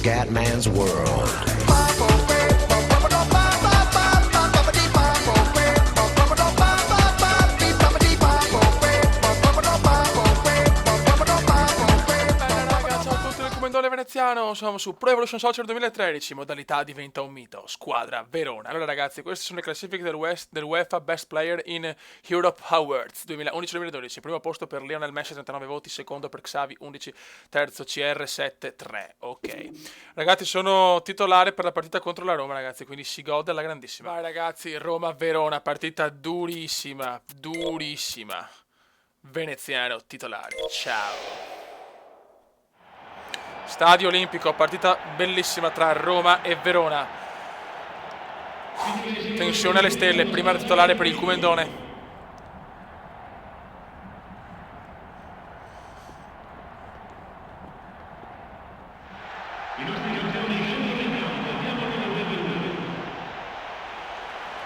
Scatman's World. Veneziano, siamo su Pro Evolution Soccer 2013, modalità diventa un mito, squadra Verona. Allora ragazzi, queste sono le classifiche del UEFA Best Player in Europe Awards 2011-2012. Primo posto per Lionel Messi 39 voti, secondo per Xavi 11, terzo CR7 3. Ok. Ragazzi, sono titolare per la partita contro la Roma, ragazzi, quindi si gode alla grandissima. Vai ragazzi, Roma-Verona, partita durissima, durissima. Veneziano titolare. Ciao. Stadio Olimpico, partita bellissima tra Roma e Verona. Tensione alle stelle, prima titolare per il Cumendone.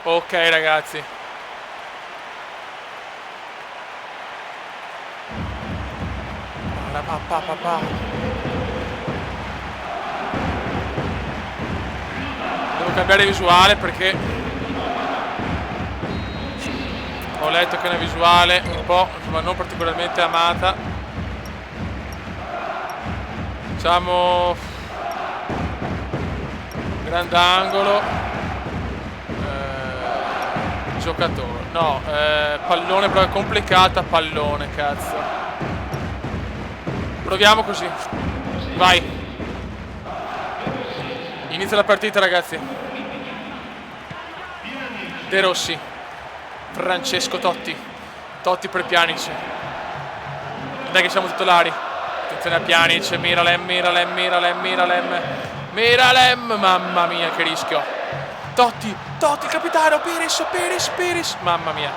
Ok ragazzi. Devo cambiare visuale perché ho letto che è una visuale un po', insomma, non particolarmente amata. Facciamo grandangolo, giocatore, no, pallone, però è complicata, pallone, cazzo. Proviamo così, vai. Inizia la partita ragazzi. De Rossi, Francesco Totti, Totti per Pjanic. Dai che siamo titolari. Attenzione a Pjanic, Miralem, mamma mia che rischio. Totti, capitano, Piris, mamma mia.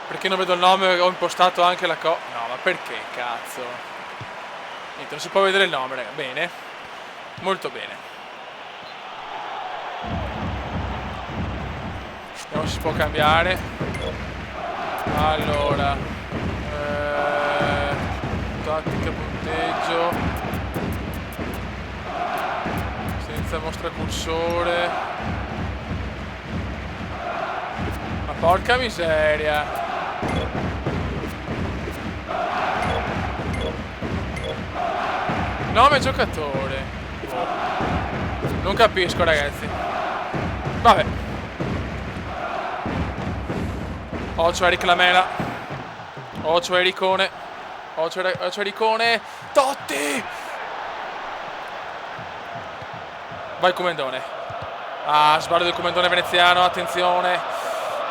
Perché non vedo il nome, ho impostato anche la no, ma perché cazzo? Niente, non si può vedere il nome, raga. Bene, molto bene. Non si può cambiare. Allora, tattica, punteggio, senza mostra cursore. Ma porca miseria. Nome giocatore. Non capisco ragazzi. Vabbè. Ocio Eric Lamela. Ocio Ericone. Totti. Vai Cumendone. Ah, sbaglio del Cumendone veneziano. Attenzione.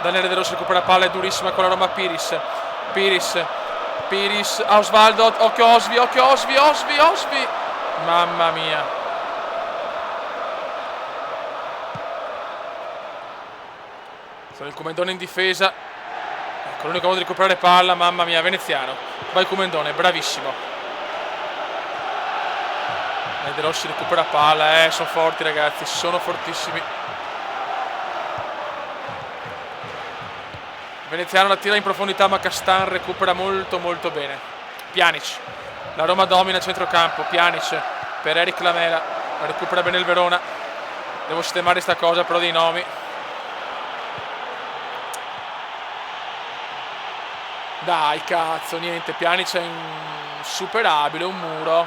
Daniele De Rossi recupera palla, è durissima con la Roma. Piris. Osvaldo. Occhio Osvi. Mamma mia. Sono il Cumendone in difesa. Ecco, l'unico modo di recuperare palla, mamma mia, veneziano. Vai Cumendone, bravissimo. De Rossi recupera palla, sono forti ragazzi, sono fortissimi. Veneziano la tira in profondità, ma Castan recupera molto bene. Pjanic, la Roma domina il centrocampo. Pjanic per Eric Lamela, recupera bene il Verona. Devo sistemare sta cosa però dei nomi. Dai cazzo, niente, Pjanic è insuperabile, un muro.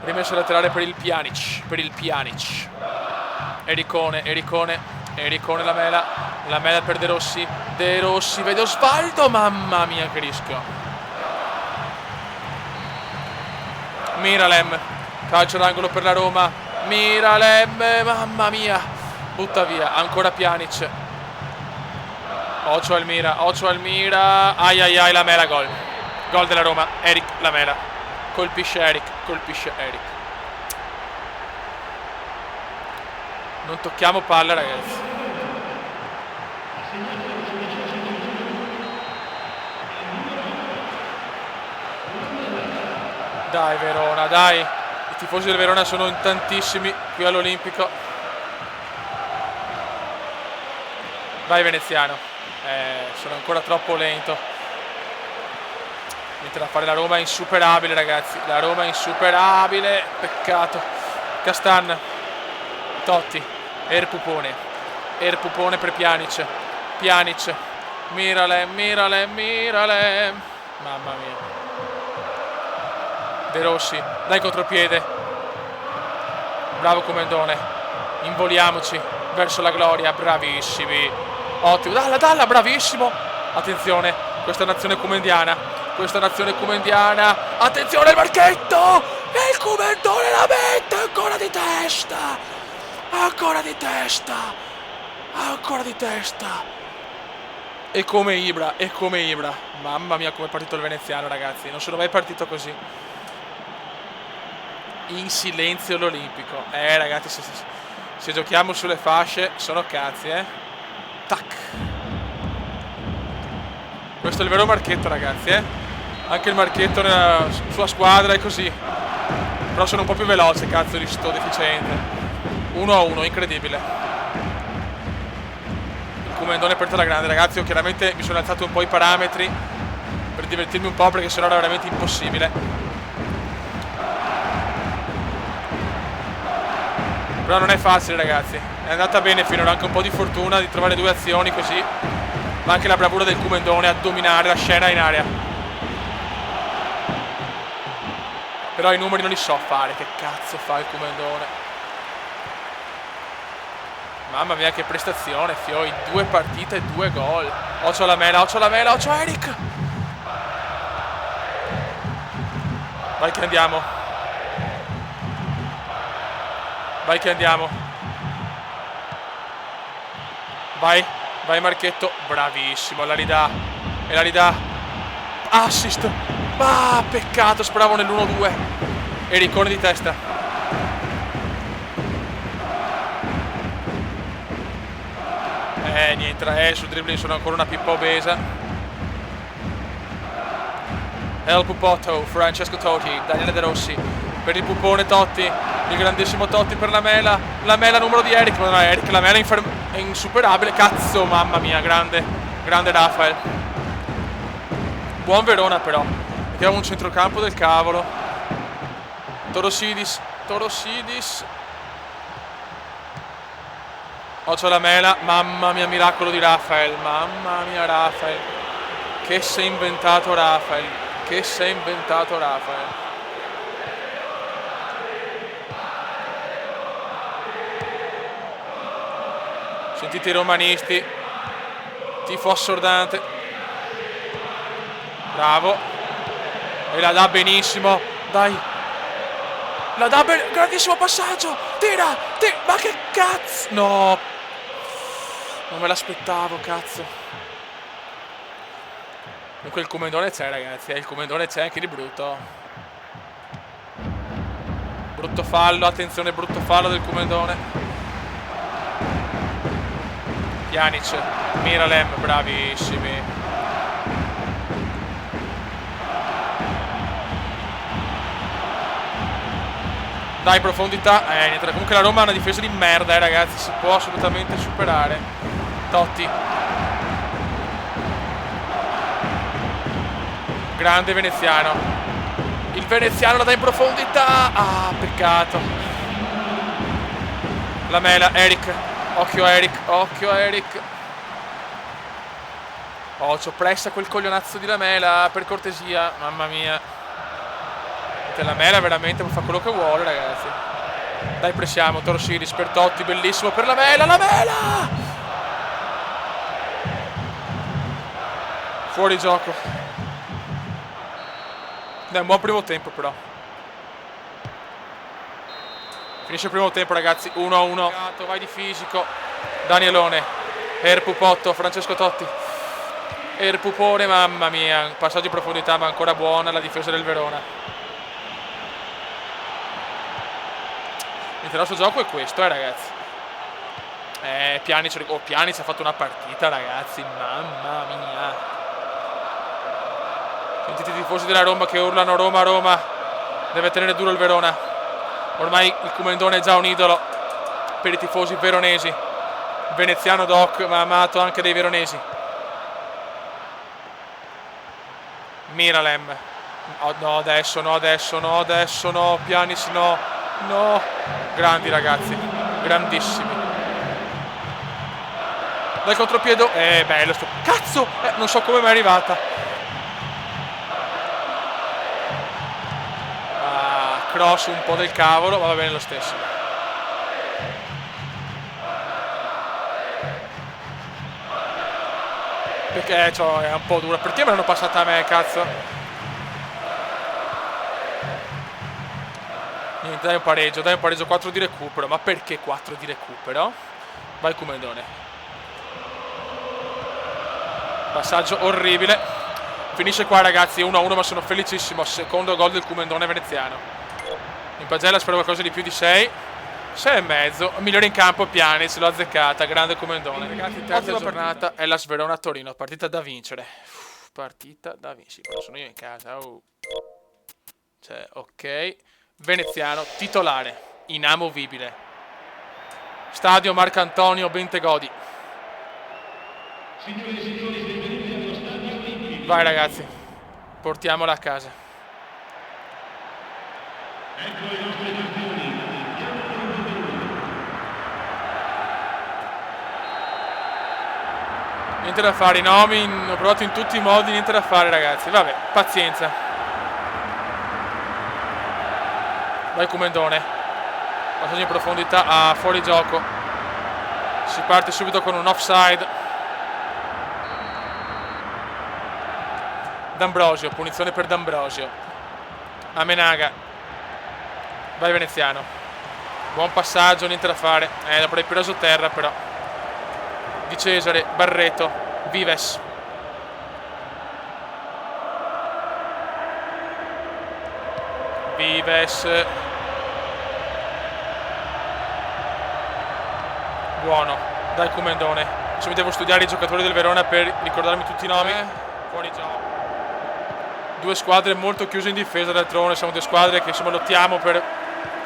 Rimessa laterale per il Pjanic. Ericone Lamela per De Rossi, vede Osvaldo, mamma mia che rischio. Miralem, calcio d'angolo per la Roma, mamma mia, butta via, ancora Pjanic. Ocio al Mira, ai Lamela, gol della Roma, Eric Lamela, colpisce Eric. Non tocchiamo palla ragazzi. Dai Verona, dai. I tifosi del Verona sono in tantissimi qui all'Olimpico. Vai veneziano. Sono ancora troppo lento. Niente da fare, la Roma è insuperabile, ragazzi. La Roma è insuperabile. Peccato. Castan. Totti. Erpupone per Pjanic. Pjanic. Miralem. Mamma mia. De Rossi. Dai contropiede. Bravo Comendone. Involiamoci verso la gloria. Bravissimi. Ottimo. Dalla, bravissimo. Attenzione. Questa è un'azione comendiana. Attenzione al marchetto. E il Comendone la mette. Ancora di testa. E come Ibra. Mamma mia, come è partito il veneziano, ragazzi. Non sono mai partito così. In silenzio l'Olimpico. Ragazzi, se giochiamo sulle fasce sono cazzi, Tac. Questo è il vero marchetto, ragazzi, Anche il marchetto nella sua squadra è così. Però sono un po' più veloce, cazzo, di sto deficiente. 1-1, incredibile. Il Comendone per la grande, ragazzi. Io chiaramente mi sono alzato un po' i parametri per divertirmi un po', perché sennò era veramente impossibile. Però non è facile, ragazzi. È andata bene finora, anche un po' di fortuna di trovare 2 azioni così. Ma anche la bravura del Comendone a dominare la scena in aria. Però i numeri non li so fare. Che cazzo fa il Comendone? Mamma mia, che prestazione, Fioi. 2 partite e 2 gol. Occhio alla Mela, occhio Eric. Vai che andiamo. Vai Marchetto. Bravissimo, la ridà. Assist. Ah, peccato, speravo nell'1-2. Ericone di testa. Niente, sul dribbling sono ancora una pippa obesa. El Pupotto, Francesco Totti, Daniele De Rossi per il pupone Totti, il grandissimo Totti per la Mela numero di Eric, ma no, Eric, la Mela è insuperabile, cazzo, mamma mia, grande Rafael. Buon Verona però, abbiamo un centrocampo del cavolo. Torosidis. Occhio alla Mela, mamma mia, miracolo di Rafael, mamma mia Rafael. Che sei inventato Rafael. Sentite i romanisti. Tifo assordante. Bravo. E la dà benissimo. Dai. Grandissimo passaggio. Tira. Ma che cazzo. No. Non me l'aspettavo, cazzo. Comunque il Comendone c'è, ragazzi. Il Comendone c'è anche di brutto. Brutto fallo. Attenzione, brutto fallo del Comendone. Pjanic. Miralem. Bravissimi. Dai, profondità. Niente. Comunque la Roma ha una difesa di merda, ragazzi. Si può assolutamente superare. Totti. Grande veneziano. Il veneziano la dà in profondità. Ah, peccato. La Mela, Eric. Occhio a Eric. Occhio, pressa quel coglionazzo di Lamela, per cortesia. Mamma mia. La Mela veramente può fare quello che vuole, ragazzi. Dai, pressiamo. Torosidis per Totti, bellissimo per la Mela. Fuori gioco. Dai, un buon primo tempo però. Finisce il primo tempo, ragazzi. 1-1. Vai di fisico. Danielone. Erpupotto, Francesco Totti. Erpupone, mamma mia. Passaggio in profondità, ma ancora buona la difesa del Verona. Il nostro gioco è questo, ragazzi. Pjanic ha fatto una partita, ragazzi. Mamma mia. Sentite i tifosi della Roma che urlano Roma. Deve tenere duro il Verona. Ormai il Comendone è già un idolo per i tifosi veronesi. Veneziano doc, ma amato anche dai veronesi. Miralem. Oh, no, adesso, no, adesso, no, adesso, no. Pjanic, no. No. Grandi, ragazzi. Grandissimi. Dal contropiede. Bello sto. Cazzo! Non so come mi è arrivata. Cross un po' del cavolo, ma va bene lo stesso. Perché cioè, è un po' dura. Perché me l'hanno passata a me, cazzo? Niente, dai un pareggio, 4 di recupero. Ma perché 4 di recupero? Vai Kumendone. Passaggio orribile. Finisce qua, ragazzi, 1-1, ma sono felicissimo. Secondo gol del Kumendone veneziano. In pagella spero qualcosa di più di 6. 6,5. Migliore in campo Pjanic, l'ho azzeccata. Grande Kumendone. Ragazzi, terza giornata è la Verona-Torino. Partita da vincere. Partita da vincere. Sì, sono io in casa. Cioè, ok. Veneziano, titolare. Inamovibile. Stadio Marcantonio Bentegodi. Vai ragazzi, portiamola a casa. Niente da fare, i nomi ho provato in tutti i modi, niente da fare ragazzi. Vabbè, pazienza. Vai Kumendone. Passaggio in profondità, fuori gioco. Si parte subito con un offside. D'Ambrosio, punizione per D'Ambrosio. Amenaga. Vai veneziano. Buon passaggio, niente da fare. L'avrei preso terra però. Di Cesare, Barreto, Vives. Vives. Buono. Dai Kumendone. Mi devo studiare i giocatori del Verona per ricordarmi tutti i nomi. Fuori gioco. Due squadre molto chiuse in difesa, d'altronde siamo due squadre che insomma lottiamo per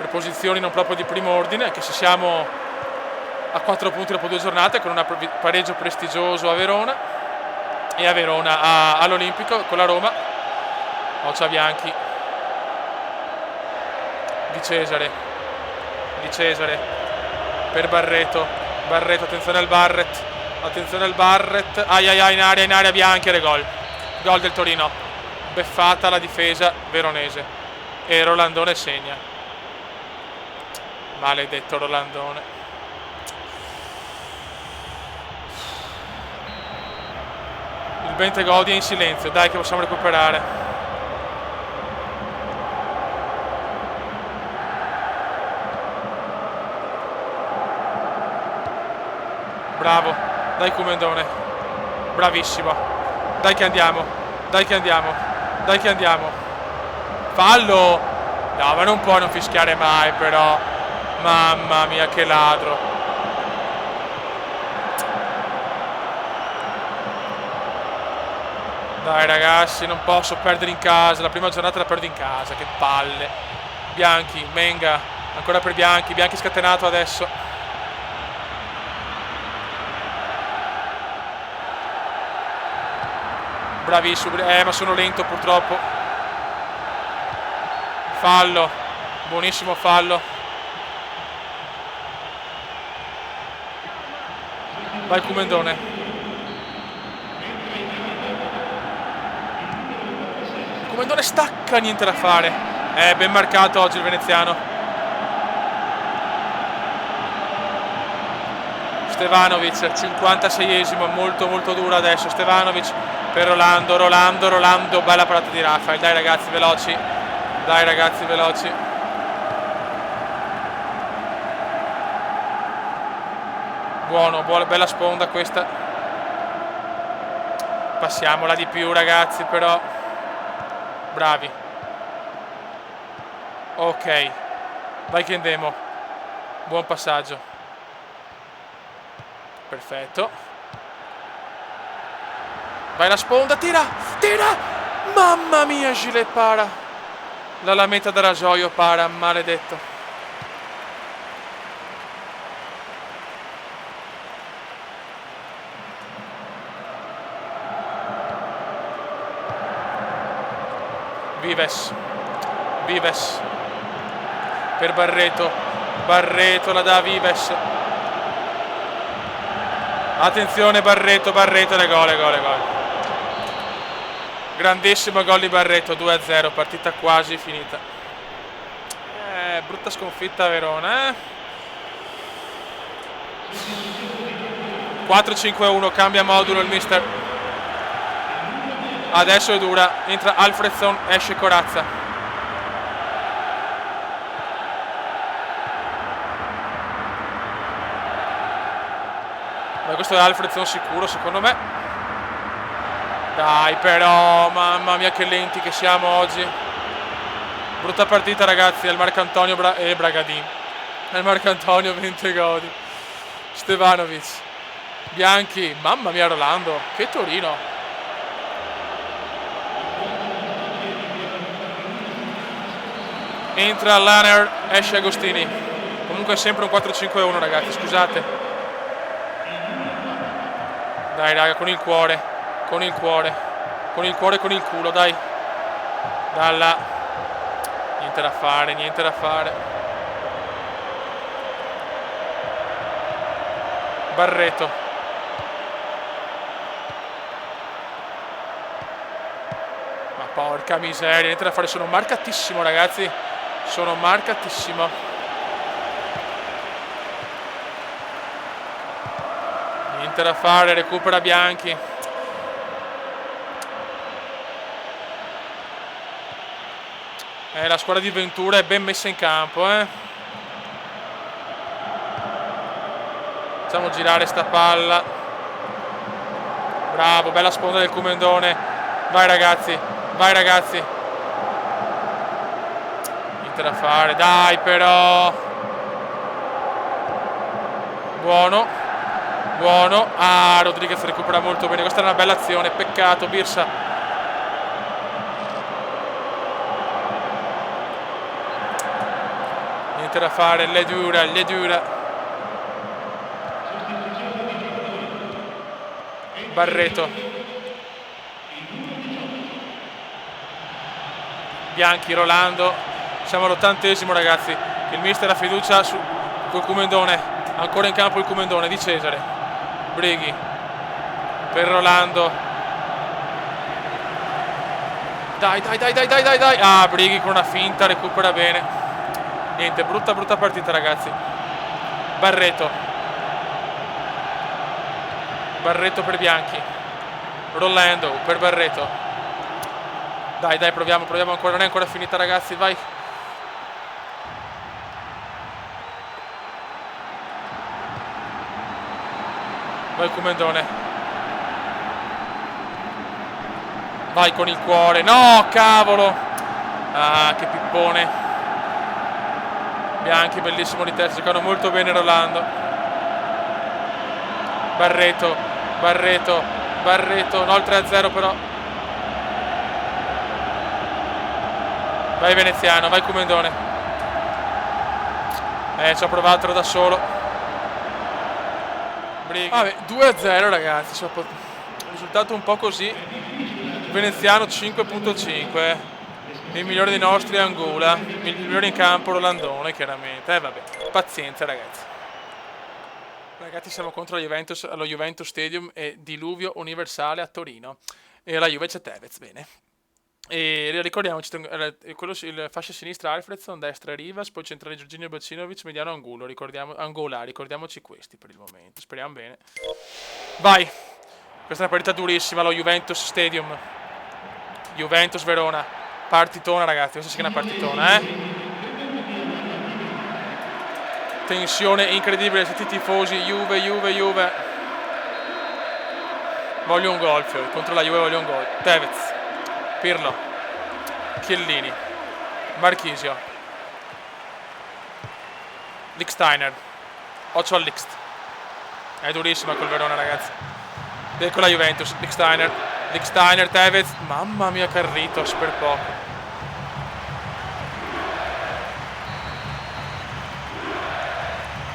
posizioni non proprio di primo ordine, che se siamo a 4 punti dopo 2 giornate con un pareggio prestigioso a Verona e a Verona all'Olimpico con la Roma. Occia Bianchi. Di Cesare per Barreto, attenzione al Barret, in area Bianchi e gol del Torino. Beffata la difesa veronese e Rolandone segna. Maledetto Rolandone. Il Bentegodi è in silenzio, dai che possiamo recuperare. Bravo, dai Kumendone. Bravissimo. Dai che andiamo. Fallo. No, ma non può non fischiare mai però. Mamma mia che ladro. Dai ragazzi, non posso perdere in casa. La prima giornata la perdo in casa. Che palle. Bianchi, Menga. Ancora per Bianchi scatenato adesso. Bravissimo, ma sono lento purtroppo. Fallo. Buonissimo fallo. Vai Kumendone. Kumendone stacca, niente da fare. Ben marcato oggi il veneziano. Stevanovic, 56esimo, molto molto dura adesso. Stevanovic per Rolando, bella parata di Rafael. Dai ragazzi veloci. Buono, bella sponda questa. Passiamola di più ragazzi però. Bravi. Ok. Vai Kendemo. Buon passaggio. Perfetto. Vai la sponda, tira! Mamma mia, Gilet para. La lametta da rasoio para, maledetto. Vives per Barreto la dà a Vives. Attenzione Barreto è gol. Grandissimo gol di Barreto, 2-0, partita quasi finita. Brutta sconfitta a Verona, 4-5-1, cambia modulo il mister. Adesso è dura, entra Alfredson, esce Corazza. Ma questo è Alfredson sicuro, secondo me. Dai però, mamma mia che lenti che siamo oggi. Brutta partita ragazzi, del Marcantonio e Bragadin. Del Marcantonio 20 godi. Stevanovic. Bianchi, mamma mia Rolando, che Torino. Entra Lanner, esce Agostini. Comunque è sempre un 4-5-1 ragazzi, scusate. Dai raga, con il cuore, con il culo, dai. Dalla. Niente da fare. Barreto. Ma porca miseria, niente da fare, sono marcatissimo ragazzi. Niente da fare, recupera Bianchi. La squadra di Ventura è ben messa in campo, Facciamo girare sta palla. Bravo, bella sponda del Comendone. Vai ragazzi. Niente da fare, dai però. Buono. Rodriguez recupera molto bene. Questa è una bella azione, peccato, Birsa. Niente da fare, le dura. Barreto. Bianchi, Rolando. Siamo all'80esimo ragazzi. Il mister ha fiducia col Comendone. Ancora in campo il Comendone di Cesare. Brighi per Rolando. Dai. Brighi con una finta recupera bene. Niente, brutta partita ragazzi. Barreto per Bianchi. Rolando per Barreto. Dai, proviamo ancora, non è ancora finita ragazzi, vai. Vai Comendone. Vai con il cuore. No, cavolo. Che pippone. Bianchi, bellissimo di testa, giocano molto bene Rolando. Barreto. No, il 3-0 però. Vai Veneziano, vai Comendone. Ci ha provato da solo. Vabbè, 2-0 ragazzi, risultato un po' così. Veneziano 5.5. Il migliore dei nostri è Angola. Il migliore in campo Rolandone chiaramente. Vabbè, pazienza ragazzi. Ragazzi, siamo contro la Juventus allo Juventus Stadium e diluvio universale a Torino. E la Juve c'è Tevez, bene. E ricordiamoci, il fascia sinistra Alfredson, destra Rivas, poi centrale Giorginio Bacinovic, mediano Angulo, ricordiamoci questi per il momento, speriamo bene. Vai, questa è una partita durissima allo Juventus Stadium. Juventus Verona, partitona ragazzi, questa sì che è una partitona, Tensione incredibile, tutti i tifosi, Juve. Voglio un gol, contro la Juve voglio un gol. Tevez. Pirlo, Chiellini, Marchisio, Lichtsteiner, occhio al Lixt. È durissima col Verona ragazzi. Ecco la Juventus, Lichtsteiner, Tevez, mamma mia Carritos per poco.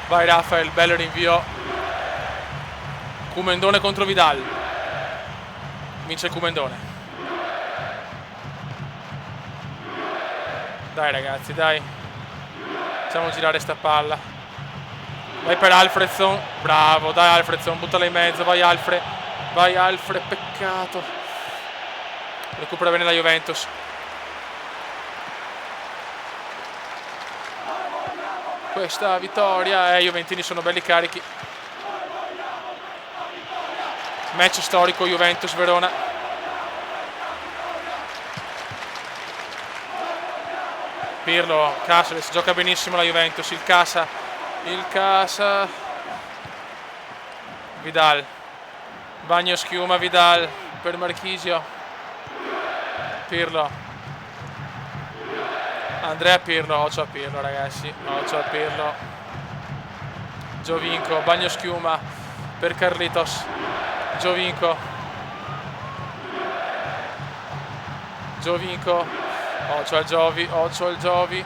Vai Rafael, bello rinvio. Comendone contro Vidal. Vince il Comendone. Dai ragazzi, dai. Facciamo girare sta palla. Vai per Alfredson. Bravo, dai Alfredson, buttala in mezzo. Vai Alfred. Vai Alfred, peccato. Recupera bene la Juventus. Questa vittoria. I Juventini sono belli carichi. Match storico Juventus-Verona. Pirlo, Caceres, gioca benissimo la Juventus. Il Casa. Vidal. Bagno schiuma, Vidal per Marchisio. Pirlo. Andrea Pirlo, occhio a Pirlo ragazzi, occhio a Pirlo. Giovinco, bagno schiuma per Carlitos. Giovinco, occhio al Giovi.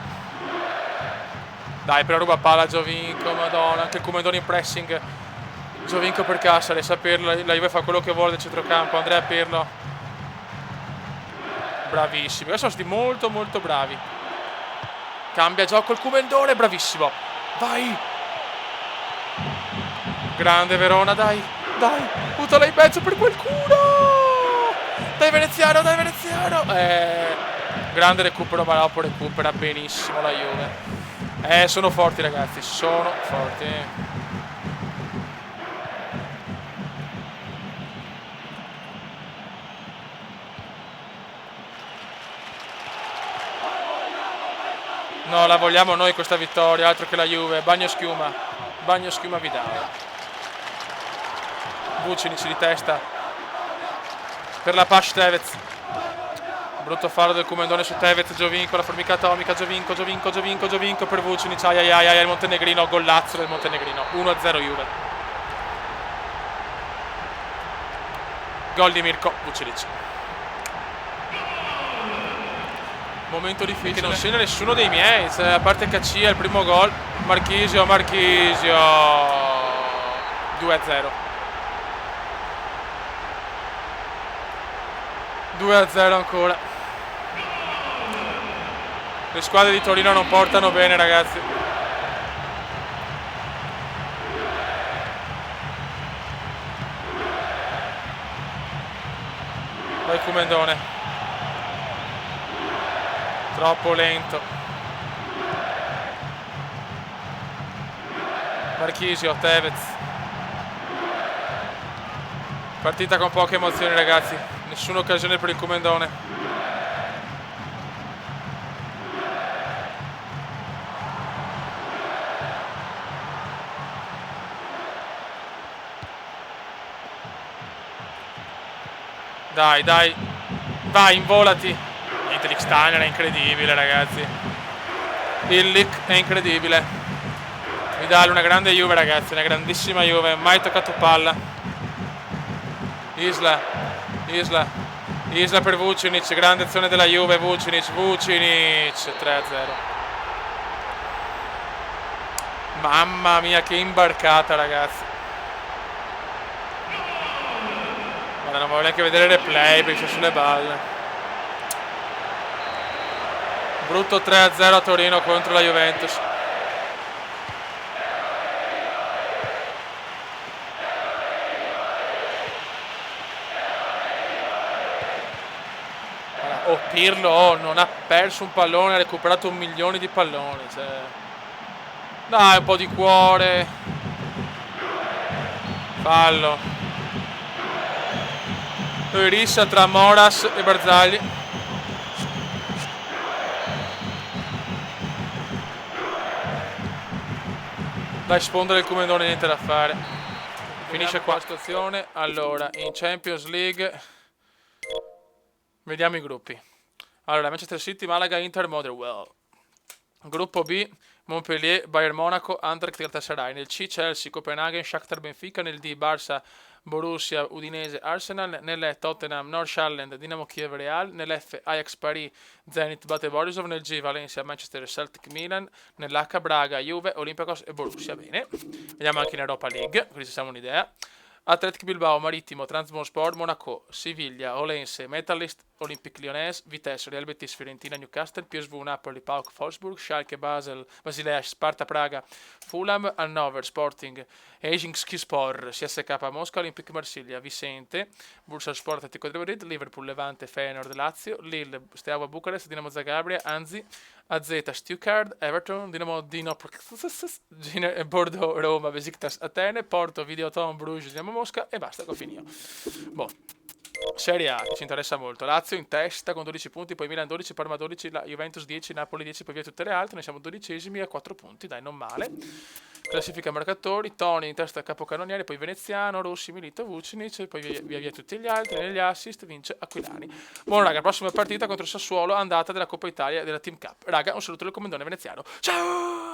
Dai, però ruba palla Giovinco, madonna, anche il Comendone in pressing. Giovinco per Caceres, a Pirlo, la Juve fa quello che vuole del centrocampo. Andrea Pirlo, bravissimi, adesso sono stati molto molto bravi. Cambia gioco il Comendone, bravissimo. Vai. Grande Verona, dai. Buttala in mezzo per qualcuno. Dai Veneziano. Grande recupero, ma dopo recupera benissimo la Juve. Sono forti ragazzi, sono forti. No, la vogliamo noi questa vittoria, altro che la Juve. Bagno schiuma Vidal. Vucinic di testa per la Pash Tevez. Brutto fallo del Comendone su Tevez. Giovinco, la formica atomica. Giovinco per Vucinic. Ai, il Montenegrino, gollazzo del Montenegrino. 1-0 Juve. Gol di Mirko Vucinic. Momento difficile, non segna nessuno dei miei, a parte Caccia, il primo gol. Marchisio 2-0. 2-0 ancora. Le squadre di Torino non portano bene ragazzi. Vai Comendone. Troppo lento. Marchisio, Tevez. Partita con poche emozioni ragazzi. Nessuna occasione per il Comendone. Dai. Vai, involati. L'X-Steiner è incredibile ragazzi. Il leak è incredibile. Vidal, una grande Juve ragazzi, una grandissima Juve, mai toccato palla. Isla per Vucinic, grande azione della Juve. Vucinic 3-0. Mamma mia che imbarcata ragazzi. Guarda, non voglio neanche vedere il replay perché c'è sulle balle. Brutto 3-0 a Torino contro la Juventus. Pirlo non ha perso un pallone, ha recuperato 1 milione di palloni. Dai, un po' di cuore. Fallo. Rissa tra Moras e Barzagli. Dai, spondere il Comendone, niente da fare. Finisce qua la situazione. Allora, in Champions League vediamo i gruppi. Allora, Manchester City, Malaga, Inter, Motherwell. Gruppo B, Montpellier, Bayern Monaco, Anderlecht, Galatasaray. Nel C, Chelsea, Copenaghen, Shakhtar, Benfica. Nel D, Barça, Borussia, Udinese, Arsenal. Nell'E, Tottenham, Nordsjælland, Dinamo Kiev, Real. Nell'F, Ajax, Paris, Zenit, Bate Borisov. Nel G, Valencia, Manchester, Celtic, Milan. Nell'H, Braga, Juve, Olympiacos e Borussia. Bene. Vediamo anche in Europa League, così ci siamo un'idea. Athletic Bilbao, Marittimo, Trabzonspor, Monaco, Siviglia, Olense, Metalist, Olympique Lyonnais, Vitesse, Real Betis, Fiorentina, Newcastle, PSV, Napoli, PAOK, Wolfsburg, Schalke, Basel, Basilea, Sparta Praga, Fulham, Hannover, Sporting, Spor, CSK Mosca, Olympique Marsiglia, Vicente, Bursaspor, Atletico de Madrid, Liverpool, Levante, Feyenoord, Lazio, Lille, Steaua Bucarest, Dinamo Zagabria, Anzi, AZ, Stuttgart, Everton, Bordeaux, Roma, Besiktas, Atene, Porto, Videoton, Bruges, Dinamo Mosca e basta, che finito. Boh. Serie A, che ci interessa molto. Lazio in testa con 12 punti, poi Milan 12, Parma 12, Juventus 10, Napoli 10, poi via tutte le altre. Noi siamo 12esimi a 4 punti, dai, non male. Classifica marcatori, Toni in testa capocannoniere, poi Veneziano, Rossi, Milito, Vucinic, poi via tutti gli altri. Negli assist vince Aquilani. Buon raga, prossima partita contro Sassuolo, andata della Coppa Italia e della Team Cup. Raga, un saluto del commendone veneziano. Ciao!